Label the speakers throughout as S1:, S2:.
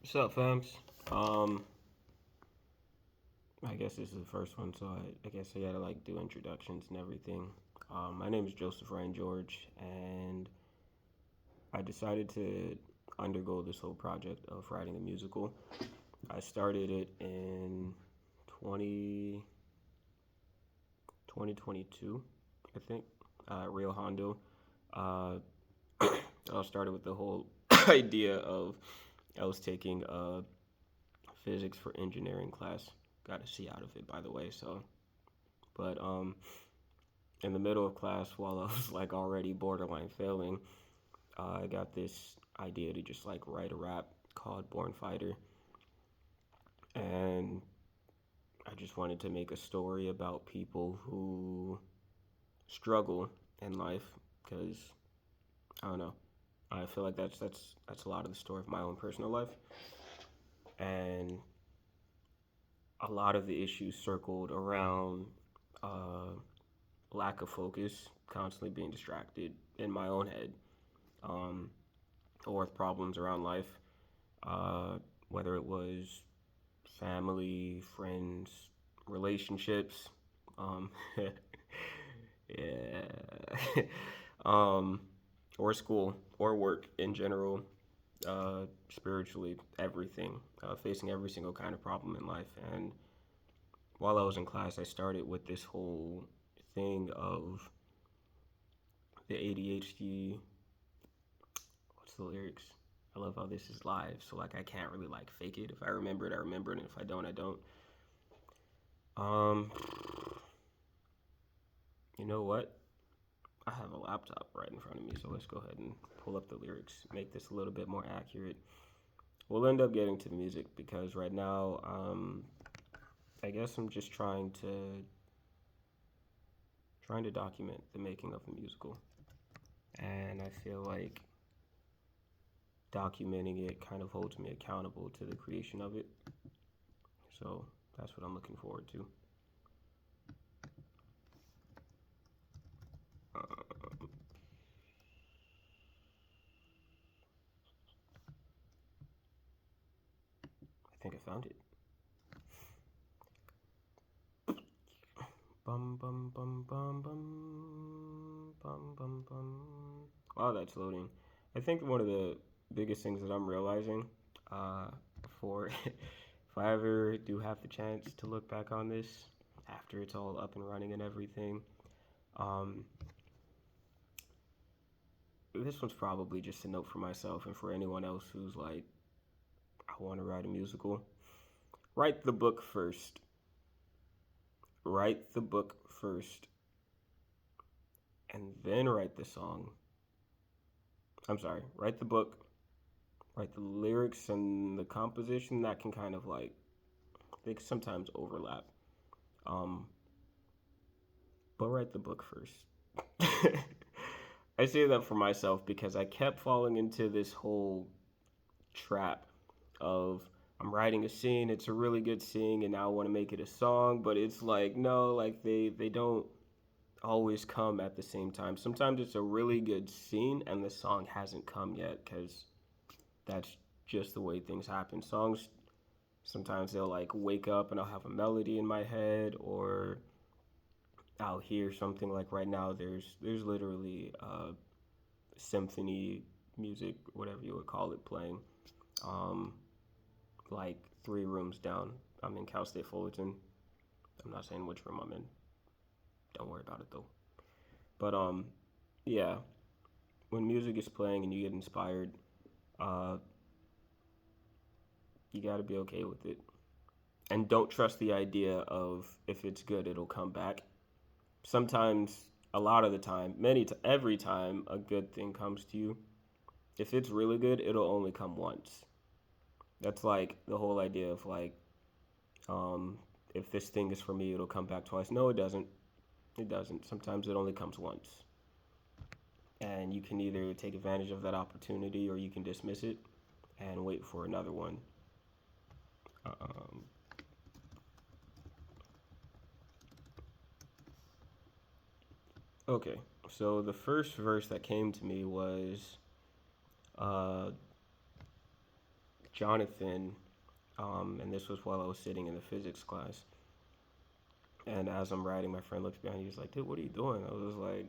S1: What's up, fams? Um, I guess this is the first one, so I guess I gotta like do introductions and everything. My name is Joseph Ryan George, and I decided to undergo this whole project of writing a musical. I started it in 20, 2022, I think, Rio Hondo. Uh, I started with the whole idea of I was taking a physics for engineering class. Got a C out of it, by the way. But in the middle of class, while I was like already borderline failing, I got this idea to just like write a rap called Born Fighter, and I just wanted to make a story about people who struggle in life because I don't know. I feel like that's a lot of the story of my own personal life, and a lot of the issues circled around uh, lack of focus, constantly being distracted in my own head, um, or with problems around life, uh, whether it was family, friends, relationships, um, yeah, um, or school, or work in general, spiritually, everything, facing every single kind of problem in life. And while I was in class, I started with this whole thing of the ADHD. What's the lyrics? I love how this is live, so like I can't really like fake it. If I remember it, I remember it, and if I don't, I don't. Um, you know what? I have a laptop right in front of me, so let's go ahead and pull up the lyrics, make this a little bit more accurate. We'll end up getting to the music because right now, I guess I'm just trying to document the making of the musical, and I feel like documenting it kind of holds me accountable to the creation of it. So that's what I'm looking forward to. Uh, I think I found it. Bum bum bum bum bum bum bum bum. While that's loading, I think one of the biggest things that I'm realizing, for if I ever do have the chance to look back on this after it's all up and running and everything, um, this one's probably just a note for myself and for anyone else who's like, I want to write a musical. Write the book first. Write the book first, and then write the song. I'm sorry, write the book, write the lyrics and the composition. That can kind of like, they sometimes overlap. Um, but write the book first. I say that for myself because I kept falling into this whole trap of I'm writing a scene, it's a really good scene, and now I want to make it a song, but it's like no, like they don't always come at the same time. Sometimes it's a really good scene and the song hasn't come yet because that's just the way things happen. Songs sometimes they'll like wake up and I'll have a melody in my head or I'll hear something like right now there's literally symphony music, whatever you would call it, playing. Um, like 3 rooms down. I'm in Cal State Fullerton. I'm not saying which room I'm in. Don't worry about it though. But yeah, when music is playing and you get inspired, uh, you got to be okay with it. And don't trust the idea of if it's good, it'll come back. Sometimes, a lot of the time, every time a good thing comes to you, if it's really good, it'll only come once. That's like the whole idea of like, um, if this thing is for me, it'll come back twice. No, it doesn't. It doesn't. Sometimes it only comes once. And you can either take advantage of that opportunity or you can dismiss it and wait for another one. Um, okay, so the first verse that came to me was uh, Jonathan, and this was while I was sitting in the physics class. And as I'm writing, my friend looks behind me. He's like, "Dude, what are you doing?" I was like,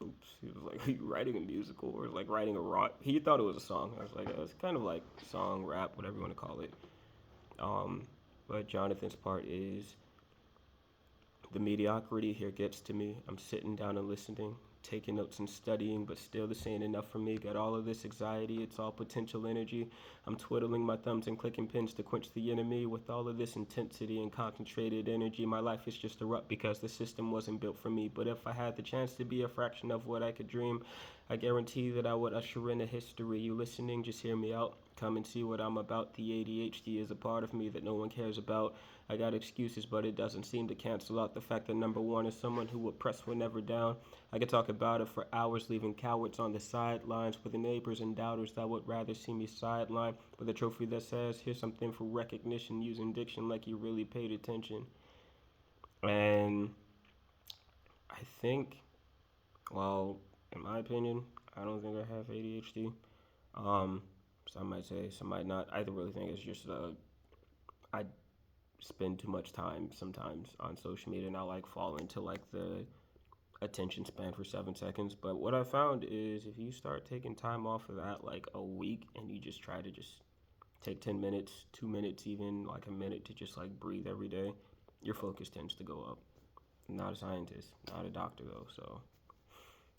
S1: "Oops." He was like, "Are you writing a musical or like writing a rock?" He thought it was a song. I was like, "It's kind of like song, rap, whatever you want to call it." Um, but Jonathan's part is the mediocrity here gets to me. I'm sitting down and listening, taking notes and studying, but still this ain't enough for me. Got all of this anxiety, it's all potential energy. I'm twiddling my thumbs and clicking pins to quench the enemy. With all of this intensity and concentrated energy, my life is just a rut because the system wasn't built for me. But if I had the chance to be a fraction of what I could dream, I guarantee that I would usher in a history. You listening, just hear me out. Come and see what I'm about. The ADHD is a part of me that no one cares about. I got excuses, but it doesn't seem to cancel out the fact that number one is someone who would press whenever down. I could talk about it for hours, leaving cowards on the sidelines with the neighbors and doubters that would rather see me sideline with a trophy that says, "Here's something for recognition," using diction like you really paid attention. And I think, well, in my opinion, I don't think I have ADHD. Um, some might say, some might not. I really think it's just I spend too much time sometimes on social media, and I like fall into like the attention span for 7 seconds. But what I found is if you start taking time off of that like a week and you just try to just take 10 minutes, 2 minutes, even like a minute to just like breathe every day, your focus tends to go up. I'm not a scientist, not a doctor though, so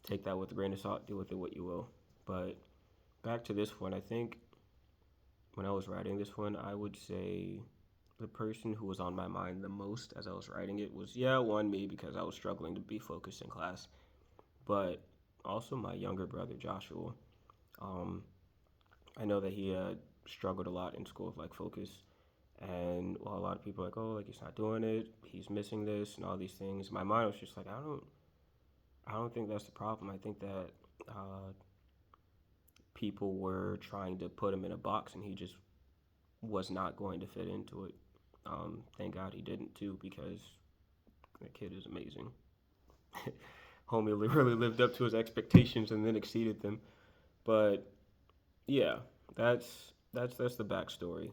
S1: take that with a grain of salt, do with it what you will. But back to this one, I think when I was writing this one, I would say the person who was on my mind the most as I was writing it was, yeah, one, me, because I was struggling to be focused in class, but also my younger brother, Joshua. Um, I know that he struggled a lot in school with like focus. And while a lot of people are like, oh, like he's not doing it, he's missing this, and all these things, my mind was just like, I don't think that's the problem. I think that uh, people were trying to put him in a box, and he just was not going to fit into it. Thank God he didn't too, because the kid is amazing. Homie really lived up to his expectations and then exceeded them. But yeah, that's the backstory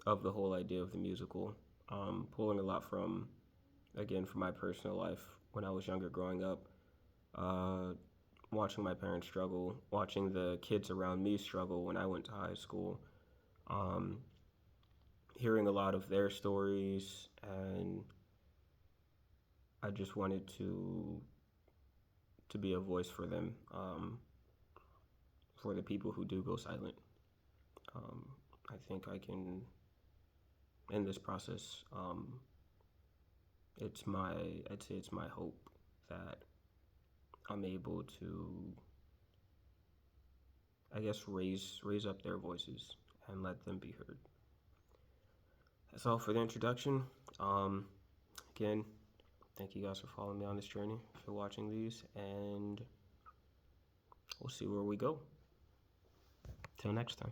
S1: of the whole idea of the musical. Pulling a lot from, again, from my personal life when I was younger, growing up, uh, watching my parents struggle, watching the kids around me struggle when I went to high school, um, hearing a lot of their stories, and I just wanted to be a voice for them, for the people who do go silent. Um, I think I can, in this process, it's my, I'd say it's my hope that I'm able to, I guess, raise up their voices and let them be heard. That's all for the introduction. Again, thank you guys for following me on this journey, for watching these, and we'll see where we go. Till next time.